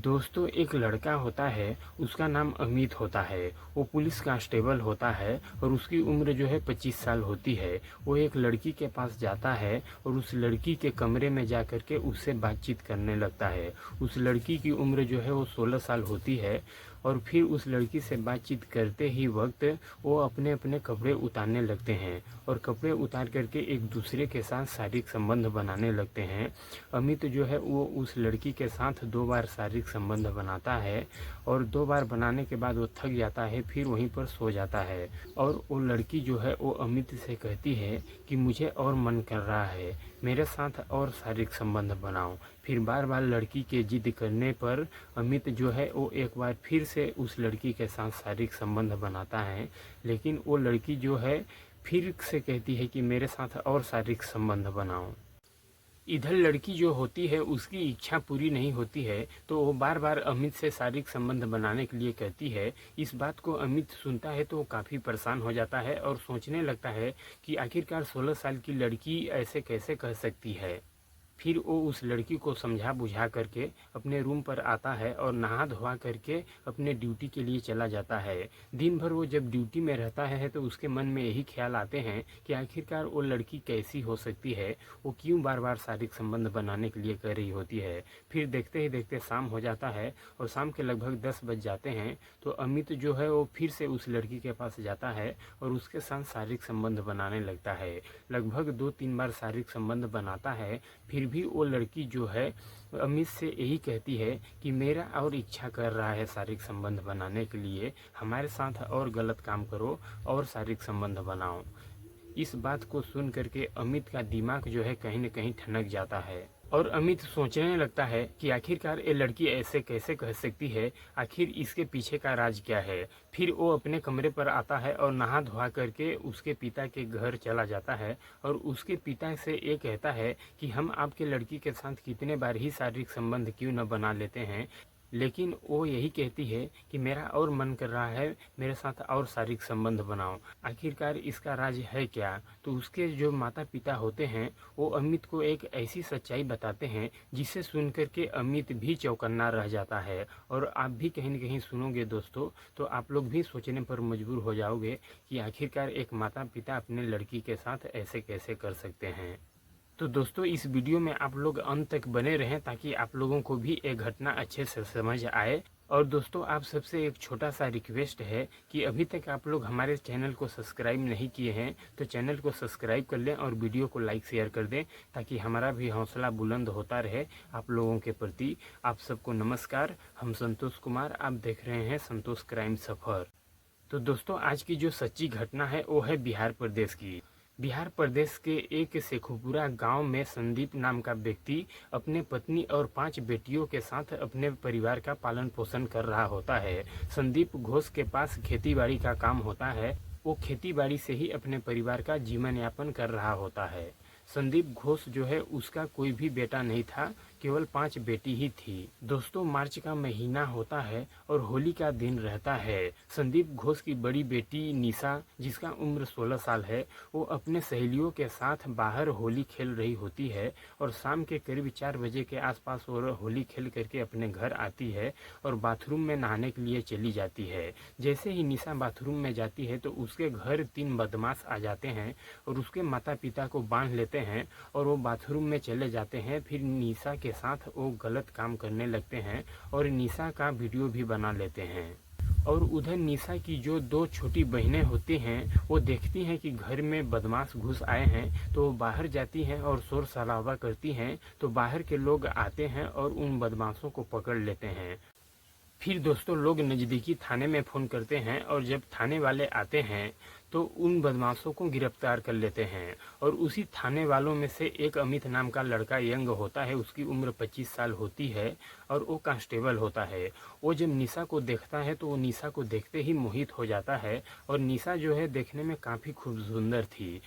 दोस्तों, एक लड़का होता है, उसका नाम अमित होता है। वो पुलिस कांस्टेबल होता है और उसकी उम्र जो है 25 साल होती है। वो एक लड़की के पास जाता है और उस लड़की के कमरे में जा कर के उससे बातचीत करने लगता है। उस लड़की की उम्र जो है वो 16 साल होती है और फिर उस लड़की से बातचीत करते ही वक्त वो अपने अपने कपड़े उतारने लगते हैं और कपड़े उतार करके एक दूसरे के साथ शारीरिक संबंध बनाने लगते हैं। अमित जो है वो उस लड़की के साथ 2 बार शारीरिक संबंध बनाता है और 2 बार बनाने के बाद वो थक जाता है, फिर वहीं पर सो जाता है। और वो लड़की जो है वो अमित से कहती है कि मुझे और मन कर रहा है, मेरे साथ और शारीरिक संबंध बनाओ। फिर बार बार लड़की के जिद करने पर अमित जो है वो एक बार फिर से उस लड़की के साथ शारीरिक संबंध बनाता है, लेकिन वो लड़की जो है फिर से कहती है कि मेरे साथ और शारीरिक संबंध बनाओ। इधर लड़की जो होती है उसकी इच्छा पूरी नहीं होती है, तो वो बार बार अमित से शारीरिक संबंध बनाने के लिए कहती है। इस बात को अमित सुनता है तो वो काफ़ी परेशान हो जाता है और सोचने लगता है कि आखिरकार 16 साल की लड़की ऐसे कैसे कह सकती है। फिर वो उस लड़की को समझा बुझा करके अपने रूम पर आता है और नहा धोवा करके अपने ड्यूटी के लिए चला जाता है। दिन भर वो जब ड्यूटी में रहता है तो उसके मन में यही ख्याल आते हैं कि आखिरकार वो लड़की कैसी हो सकती है, वो क्यों बार बार शारीरिक संबंध बनाने के लिए कर रही होती है। फिर देखते ही देखते शाम हो जाता है और शाम के लगभग 10 बज जाते हैं तो अमित जो है वो फिर से उस लड़की के पास जाता है और उसके साथ शारीरिक संबंध बनाने लगता है। लगभग 2-3 बार शारीरिक संबंध बनाता है, फिर भी वो लड़की जो है अमित से यही कहती है कि मेरा और इच्छा कर रहा है शारीरिक संबंध बनाने के लिए, हमारे साथ और गलत काम करो और शारीरिक संबंध बनाओ। इस बात को सुन करके अमित का दिमाग जो है कहीं न कहीं ठनक जाता है और अमित सोचने लगता है कि आखिरकार ये लड़की ऐसे कैसे कह सकती है, आखिर इसके पीछे का राज क्या है। फिर वो अपने कमरे पर आता है और नहा धोवा करके उसके पिता के घर चला जाता है और उसके पिता से ये कहता है कि हम आपके लड़की के साथ कितने बार ही शारीरिक संबंध क्यों न बना लेते हैं, लेकिन वो यही कहती है कि मेरा और मन कर रहा है, मेरे साथ और शारीरिक संबंध बनाओ। आखिरकार इसका राज है क्या? तो उसके जो माता पिता होते हैं वो अमित को एक ऐसी सच्चाई बताते हैं जिसे सुन कर के अमित भी चौकन्ना रह जाता है। और आप भी कहीं न कहीं सुनोगे दोस्तों तो आप लोग भी सोचने पर मजबूर हो जाओगे कि आखिरकार एक माता पिता अपने लड़की के साथ ऐसे कैसे कर सकते हैं। तो दोस्तों, इस वीडियो में आप लोग अंत तक बने रहें ताकि आप लोगों को भी ये घटना अच्छे से समझ आए। और दोस्तों, आप सबसे एक छोटा सा रिक्वेस्ट है कि अभी तक आप लोग हमारे चैनल को सब्सक्राइब नहीं किए हैं तो चैनल को सब्सक्राइब कर लें और वीडियो को लाइक शेयर कर दें ताकि हमारा भी हौसला बुलंद होता रहे आप लोगों के प्रति। आप सबको नमस्कार, हम संतोष कुमार, आप देख रहे हैं संतोष क्राइम सफ़र। तो दोस्तों, आज की जो सच्ची घटना है वो है बिहार प्रदेश की। बिहार प्रदेश के एक शेखुपुरा गांव में संदीप नाम का व्यक्ति अपने पत्नी और 5 बेटियों के साथ अपने परिवार का पालन पोषण कर रहा होता है। संदीप घोष के पास खेतीबाड़ी का काम होता है, वो खेतीबाड़ी से ही अपने परिवार का जीवन यापन कर रहा होता है। संदीप घोष जो है उसका कोई भी बेटा नहीं था, केवल 5 बेटी ही थी। दोस्तों, मार्च का महीना होता है और होली का दिन रहता है। संदीप घोष की बड़ी बेटी निशा, जिसका उम्र 16 साल है, वो अपने सहेलियों के साथ बाहर होली खेल रही होती है और शाम के करीब 4 बजे के आसपास वो होली खेल करके अपने घर आती है और बाथरूम में नहाने के लिए चली जाती है। जैसे ही निशा बाथरूम में जाती है तो उसके घर 3 बदमाश आ जाते हैं और उसके माता पिता को बांध लेते हैं और वो बाथरूम में चले जाते हैं। फिर निशा के साथ वो गलत काम करने लगते हैं और निशा का वीडियो भी बना लेते हैं। और उधर निशा की जो 2 छोटी बहनें होती हैं वो देखती हैं कि घर में बदमाश घुस आए हैं तो वो बाहर जाती हैं और शोर शराबा करती हैं, तो बाहर के लोग आते हैं और उन बदमाशों को पकड़ लेते हैं। फिर दोस्तों, लोग नज़दीकी थाने में फ़ोन करते हैं और जब थाने वाले आते हैं तो उन बदमाशों को गिरफ्तार कर लेते हैं। और उसी थाने वालों में से एक अमित नाम का लड़का यंग होता है, उसकी उम्र 25 साल होती है और वो कांस्टेबल होता है। वो जब निशा को देखता है तो वो निशा को देखते ही मोहित हो जाता है और निशा जो है देखने में काफ़ी खूब सुंदर थी।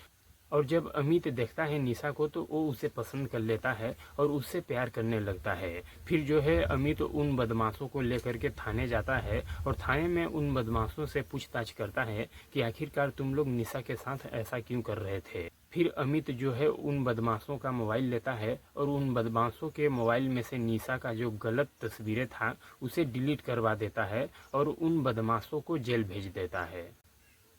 और जब अमित देखता है निशा को तो वो उसे पसंद कर लेता है और उससे प्यार करने लगता है। फिर जो है अमित उन बदमाशों को लेकर के थाने जाता है और थाने में उन बदमाशों से पूछताछ करता है कि आखिरकार तुम लोग निशा के साथ ऐसा क्यों कर रहे थे। फिर अमित जो है उन बदमाशों का मोबाइल लेता है और उन बदमाशों के मोबाइल में से निशा का जो गलत तस्वीरें था उसे डिलीट करवा देता है और उन बदमाशों को जेल भेज देता है।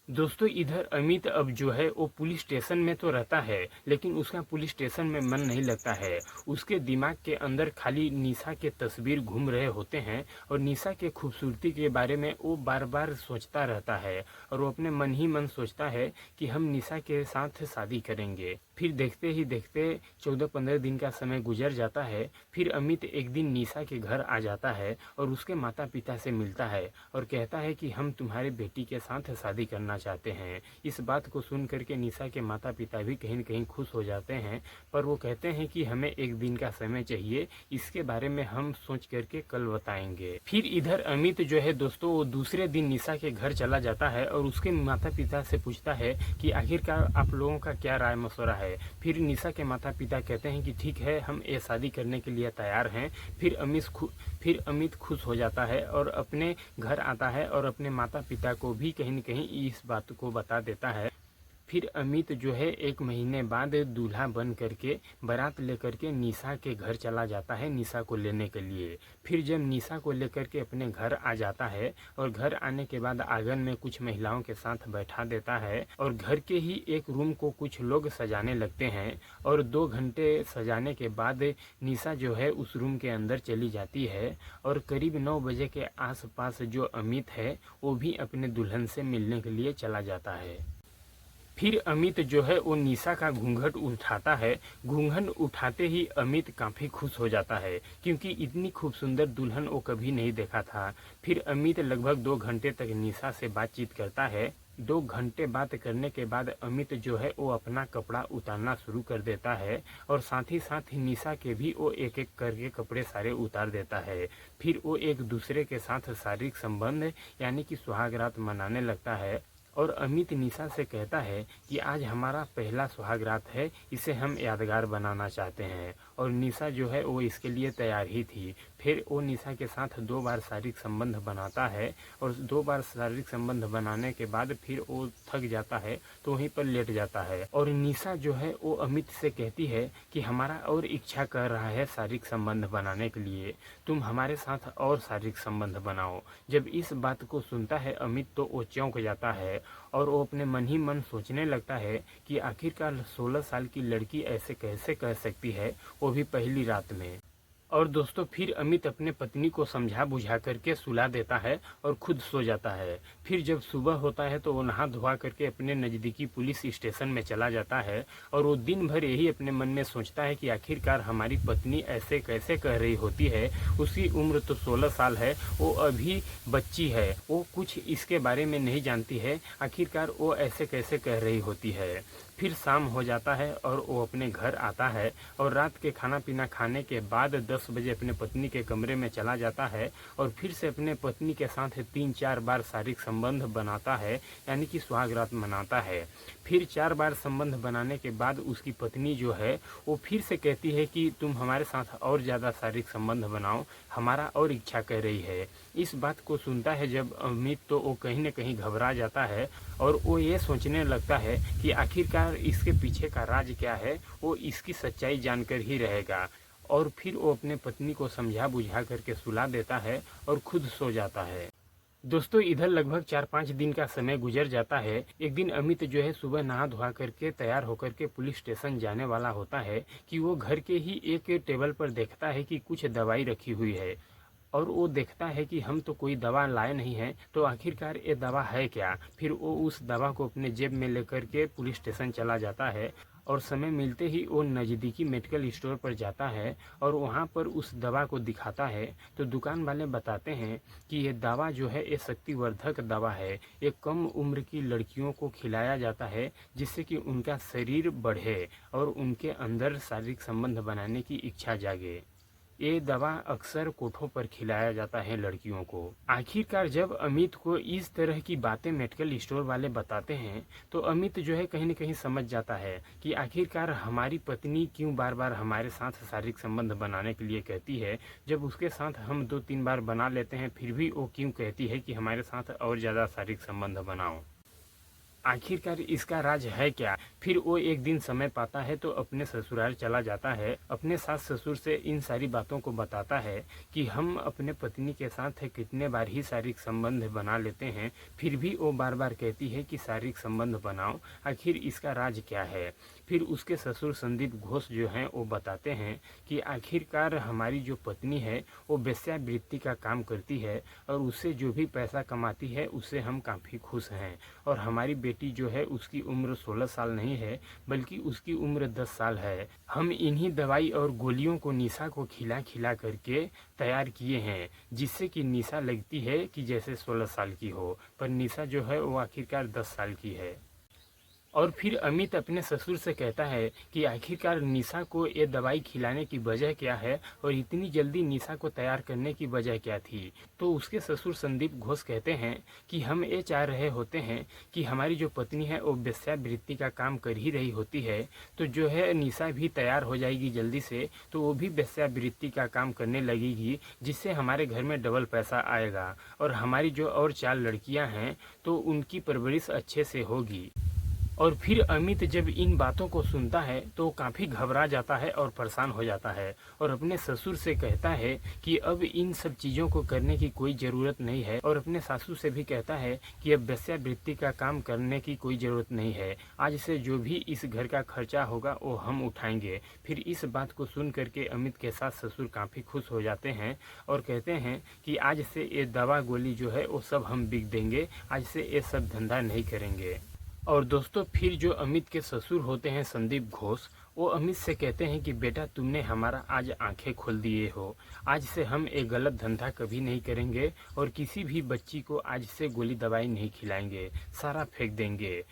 दोस्तों इधर अमित अब जो है वो पुलिस स्टेशन में तो रहता है लेकिन उसका पुलिस स्टेशन में मन नहीं लगता है। उसके दिमाग के अंदर खाली निशा के तस्वीर घूम रहे होते हैं और निशा के खूबसूरती के बारे में वो बार बार सोचता रहता है और वो अपने मन ही मन सोचता है कि हम निशा के साथ शादी करेंगे। फिर देखते ही देखते 14-15 दिन का समय गुजर जाता है। फिर अमित एक दिन निशा के घर आ जाता है और उसके माता पिता से मिलता है और कहता है कि हम तुम्हारे बेटी के साथ शादी करना चाहते हैं। इस बात को सुन करके निशा के माता पिता भी कहीं न कहीं खुश हो जाते हैं, पर वो कहते हैं कि हमें एक दिन का समय चाहिए, इसके बारे में हम सोच करके कल बताएंगे। फिर इधर अमित जो है दोस्तों वो दूसरे दिन निशा के घर चला जाता है और उसके माता पिता से पूछता है कि आखिरकार आप लोगों का क्या राय मशवरा है। फिर निशा के माता पिता कहते हैं कि ठीक है, हम ये शादी करने के लिए तैयार हैं। फिर अमित खुश हो जाता है और अपने घर आता है और अपने माता पिता को भी कहीं न कहीं इस बात को बता देता है। फिर अमित जो है 1 महीने बाद दूल्हा बन करके बारात लेकर के निशा के घर चला जाता है निशा को लेने के लिए। फिर जब निशा को लेकर के अपने घर आ जाता है और घर आने के बाद आंगन में कुछ महिलाओं के साथ बैठा देता है और घर के ही एक रूम को कुछ लोग सजाने लगते हैं और 2 घंटे सजाने के बाद निशा जो है उस रूम के अंदर चली जाती है और करीब 9 बजे के आसपास जो अमित है वो भी अपने दुल्हन से मिलने के लिए चला जाता है। फिर अमित जो है वो निशा का घूंघट उठाता है। घूंघट उठाते ही अमित काफ़ी खुश हो जाता है क्योंकि इतनी खूब सुंदर दुल्हन वो कभी नहीं देखा था। फिर अमित लगभग 2 घंटे तक निशा से बातचीत करता है। 2 घंटे बात करने के बाद अमित जो है वो अपना कपड़ा उतारना शुरू कर देता है और साथ ही निशा के भी वो एक एक करके कपड़े सारे उतार देता है। फिर वो एक दूसरे के साथ शारीरिक संबंध यानी कि सुहाग रात मनाने लगता है और अमित निशा से कहता है कि आज हमारा पहला सुहाग रात है, इसे हम यादगार बनाना चाहते हैं। और निशा जो है वो इसके लिए तैयार ही थी। फिर वो निशा के साथ 2 बार शारीरिक संबंध बनाता है और 2 बार शारीरिक संबंध बनाने के बाद फिर वो थक जाता है तो वहीं पर लेट जाता है और निशा जो है वो अमित से कहती है कि हमारा और इच्छा कर रहा है शारीरिक संबंध बनाने के लिए, तुम हमारे साथ और शारीरिक संबंध बनाओ। जब इस बात को सुनता है अमित तो वो चौंक जाता है और वो अपने मन ही मन सोचने लगता है कि आखिरकार 16 साल की लड़की ऐसे कैसे कह सकती है, वो भी पहली रात में। और दोस्तों फिर अमित अपने पत्नी को समझा बुझा करके सुला देता है और खुद सो जाता है। फिर जब सुबह होता है तो वो नहा धोवा करके अपने नज़दीकी पुलिस स्टेशन में चला जाता है और वो दिन भर यही अपने मन में सोचता है कि आखिरकार हमारी पत्नी ऐसे कैसे कह रही होती है। उसकी उम्र तो 16 साल है, वो अभी बच्ची है, वो कुछ इसके बारे में नहीं जानती है, आखिरकार वो ऐसे कैसे कह रही होती है। फिर शाम हो जाता है और वो अपने घर आता है और रात के खाना पीना खाने के बाद 10 बजे अपने पत्नी के कमरे में चला जाता है और फिर से अपने पत्नी के साथ 3-4 बार शारीरिक संबंध बनाता है यानी कि सुहाग रात मनाता है। फिर 4 बार संबंध बनाने के बाद उसकी पत्नी जो है वो फिर से कहती है कि तुम हमारे साथ और ज़्यादा शारीरिक संबंध बनाओ, हमारा और इच्छा कर रही है। इस बात को सुनता है जब अमित तो वो कहीं न कहीं घबरा जाता है और वो ये सोचने लगता है कि आखिरकार इसके पीछे का राज क्या है, वो इसकी सच्चाई जानकर ही रहेगा। और फिर वो अपने पत्नी को समझा बुझा करके सुला देता है और खुद सो जाता है। दोस्तों इधर लगभग 4-5 दिन का समय गुजर जाता है। एक दिन अमित जो है सुबह नहा धोवा करके तैयार होकर के पुलिस स्टेशन जाने वाला होता है कि वो घर के ही एक टेबल पर देखता है कि कुछ दवाई रखी हुई है और वो देखता है कि हम तो कोई दवा लाए नहीं हैं, तो आखिरकार ये दवा है क्या। फिर वो उस दवा को अपने जेब में लेकर के पुलिस स्टेशन चला जाता है और समय मिलते ही वो नज़दीकी मेडिकल स्टोर पर जाता है और वहाँ पर उस दवा को दिखाता है तो दुकान वाले बताते हैं कि ये दवा जो है ये शक्तिवर्धक दवा है, ये कम उम्र की लड़कियों को खिलाया जाता है जिससे कि उनका शरीर बढ़े और उनके अंदर शारीरिक संबंध बनाने की इच्छा जागे। ये दवा अक्सर कोठों पर खिलाया जाता है लड़कियों को। आखिरकार जब अमित को इस तरह की बातें मेडिकल स्टोर वाले बताते हैं तो अमित जो है कहीं न कहीं समझ जाता है कि आखिरकार हमारी पत्नी क्यों बार बार हमारे साथ शारीरिक संबंध बनाने के लिए कहती है। जब उसके साथ हम 2-3 बार बना लेते हैं फिर भी वो क्यों कहती है कि हमारे साथ और ज़्यादा शारीरिक संबंध बनाओ। आखिरकार इसका राज है क्या। फिर वो एक दिन समय पाता है तो अपने ससुराल चला जाता है, अपने सास ससुर से इन सारी बातों को बताता है कि हम अपने पत्नी के साथ कितने बार ही शारीरिक संबंध बना लेते हैं, फिर भी वो बार बार कहती है कि शारीरिक संबंध बनाओ, आखिर इसका राज क्या है। फिर उसके ससुर संदीप घोष जो हैं वो बताते हैं कि आखिरकार हमारी जो पत्नी है वो वेश्यावृत्ति का काम करती है और उससे जो भी पैसा कमाती है उससे हम काफ़ी खुश हैं। और हमारी बेटी जो है उसकी उम्र 16 साल नहीं है बल्कि उसकी उम्र 10 साल है। हम इन्हीं दवाई और गोलियों को निशा को खिला खिला करके तैयार किए हैं, जिससे कि निशा लगती है कि जैसे 16 साल की हो, पर निशा जो है वो आखिरकार 10 साल की है। और फिर अमित अपने ससुर से कहता है कि आखिरकार निशा को ये दवाई खिलाने की वजह क्या है और इतनी जल्दी निशा को तैयार करने की वजह क्या थी। तो उसके ससुर संदीप घोष कहते हैं कि हम ये चाह रहे होते हैं कि हमारी जो पत्नी है वो वेश्यावृत्ति का काम कर ही रही होती है, तो जो है निशा भी तैयार हो जाएगी जल्दी से, तो वो भी वेश्यावृत्ति का काम करने लगेगी, जिससे हमारे घर में डबल पैसा आएगा और हमारी जो और 4 लड़कियां हैं तो उनकी परवरिश अच्छे से होगी। और फिर अमित जब इन बातों को सुनता है तो काफ़ी घबरा जाता है और परेशान हो जाता है और अपने ससुर से कहता है कि अब इन सब चीज़ों को करने की कोई ज़रूरत नहीं है, और अपने सासू से भी कहता है कि अब वेश्यावृत्ति का काम करने की कोई ज़रूरत नहीं है, आज से जो भी इस घर का खर्चा होगा वो हम उठाएंगे। फिर इस बात को सुन करके अमित के सास ससुर काफ़ी खुश हो जाते हैं और कहते हैं कि आज से ये दवा गोली जो है वो सब हम बिक देंगे, आज से ये सब धंधा नहीं करेंगे। और दोस्तों फिर जो अमित के ससुर होते हैं संदीप घोष, वो अमित से कहते हैं कि बेटा तुमने हमारा आज आंखें खोल दिए हो, आज से हम एक गलत धंधा कभी नहीं करेंगे और किसी भी बच्ची को आज से गोली दवाई नहीं खिलाएंगे, सारा फेंक देंगे।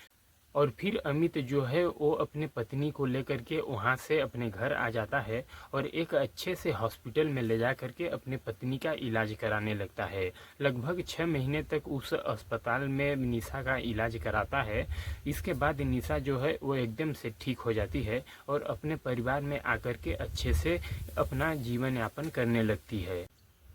और फिर अमित जो है वो अपने पत्नी को लेकर के वहाँ से अपने घर आ जाता है और एक अच्छे से हॉस्पिटल में ले जा करके अपने पत्नी का इलाज कराने लगता है। लगभग 6 महीने तक उस अस्पताल में निशा का इलाज कराता है। इसके बाद निशा जो है वो एकदम से ठीक हो जाती है और अपने परिवार में आकर के अच्छे से अपना जीवन यापन करने लगती है।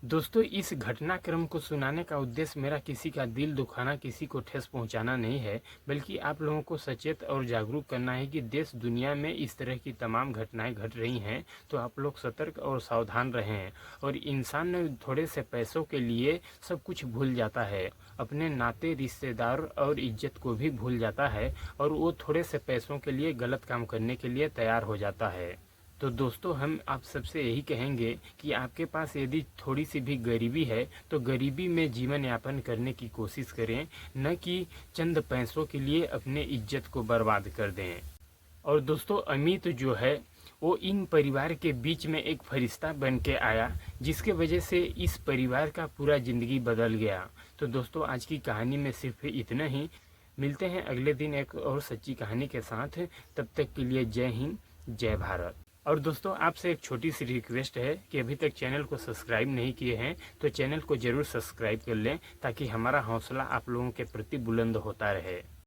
दोस्तों इस घटनाक्रम को सुनाने का उद्देश्य मेरा किसी का दिल दुखाना, किसी को ठेस पहुंचाना नहीं है, बल्कि आप लोगों को सचेत और जागरूक करना है कि देश दुनिया में इस तरह की तमाम घटनाएं घट रही हैं, तो आप लोग सतर्क और सावधान रहें। और इंसान थोड़े से पैसों के लिए सब कुछ भूल जाता है, अपने नाते रिश्तेदार और इज्जत को भी भूल जाता है और वो थोड़े से पैसों के लिए गलत काम करने के लिए तैयार हो जाता है। तो दोस्तों हम आप सबसे यही कहेंगे कि आपके पास यदि थोड़ी सी भी गरीबी है तो गरीबी में जीवन यापन करने की कोशिश करें, न कि चंद पैसों के लिए अपने इज्जत को बर्बाद कर दें। और दोस्तों अमित जो है वो इन परिवार के बीच में एक फरिश्ता बन के आया, जिसके वजह से इस परिवार का पूरा ज़िंदगी बदल गया। तो दोस्तों आज की कहानी में सिर्फ इतना ही। मिलते हैं अगले दिन एक और सच्ची कहानी के साथ। तब तक के लिए जय हिंद, जय भारत। और दोस्तों आपसे एक छोटी सी रिक्वेस्ट है कि अभी तक चैनल को सब्सक्राइब नहीं किए हैं तो चैनल को ज़रूर सब्सक्राइब कर लें, ताकि हमारा हौसला आप लोगों के प्रति बुलंद होता रहे।